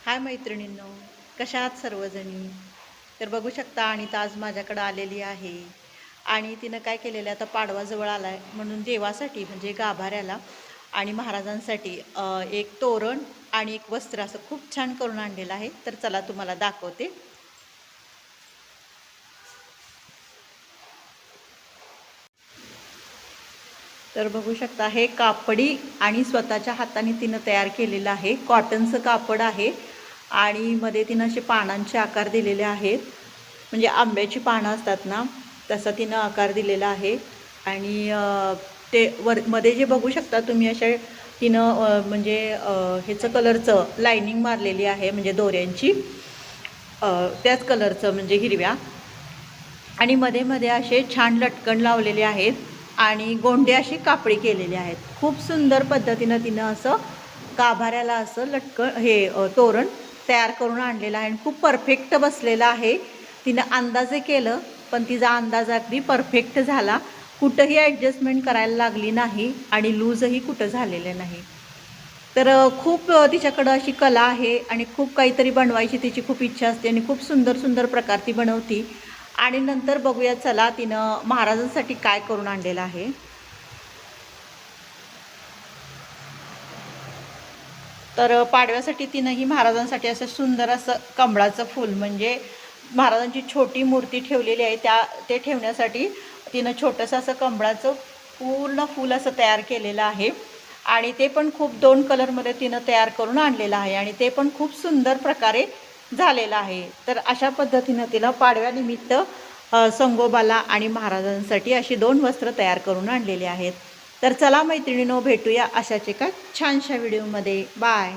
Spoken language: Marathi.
हाय मैत्रिणींनो, कशा आहात सर्वजणी? तर बघू शकता अनिता आज माझ्याकडं आलेली आहे आणि तिनं काय केलेलं आहे, आता पाडवा जवळ आला आहे म्हणून देवासाठी म्हणजे गाभाऱ्याला आणि महाराजांसाठी एक तोरण आणि एक वस्त्र असं खूप छान करून आणलेलं आहे. तर चला तुम्हाला दाखवते. तर बघू शकता हे कापडी आणि स्वतःच्या हाताने तिनं तयार केलेलं आहे. कॉटनचं कापड आहे आणि मध्ये तिनं असे पानांचे आकार दिलेले आहेत. म्हणजे आंब्याची पानं असतात ना, तसा तिनं आकार दिलेला आहे. आणि ते मध्ये जे बघू शकता तुम्ही असे तिनं म्हणजे ह्याचं कलरचं लायनिंग मारलेली आहे, म्हणजे दोऱ्यांची त्याच कलरचं म्हणजे हिरव्या. आणि मध्ये मध्ये असे छान लटकन लावलेले आहेत आणि गोंडे अशी कापडी केलेली आहेत. खूप सुंदर पद्धतीनं तिनं असं गाभाऱ्याला असं लटकन हे तोरण तयार करून आणलेलं आहे आणि खूप परफेक्ट बसलेलं आहे. तिनं अंदाजे केलं पण तिचा अंदाज अगदी परफेक्ट झाला. कुठंही ॲडजस्टमेंट करायला लागली नाही आणि लूजही कुठं झालेलं नाही. तर खूप तिच्याकडं अशी कला आहे आणि खूप काहीतरी बनवायची तिची खूप इच्छा असते आणि खूप सुंदर सुंदर प्रकार ती बनवती. आणि नंतर बघूया चला तिनं महाराजांसाठी काय करून आणलेलं आहे. तर पाडव्यासाठी तिनंही महाराजांसाठी असं सुंदर असं कमळाचं फूल म्हणजे महाराजांची छोटी मूर्ती ठेवलेली आहे ते ठेवण्यासाठी तिनं छोटंसं असं कमळाचं पूर्ण फूल असं तयार केलेलं आहे. आणि ते पण खूप 2 कलरमध्ये तिनं तयार करून आणलेलं आहे आणि ते पण खूप सुंदर प्रकारे झालेलं आहे. तर अशा पद्धतीनं तिनं पाडव्यानिमित्त संगोबाला आणि महाराजांसाठी अशी 2 वस्त्र तयार करून आणलेली आहेत. तर चला मैत्रिणींनो, भेटूया अशाच एका छानशा व्हिडिओमध्ये. बाय.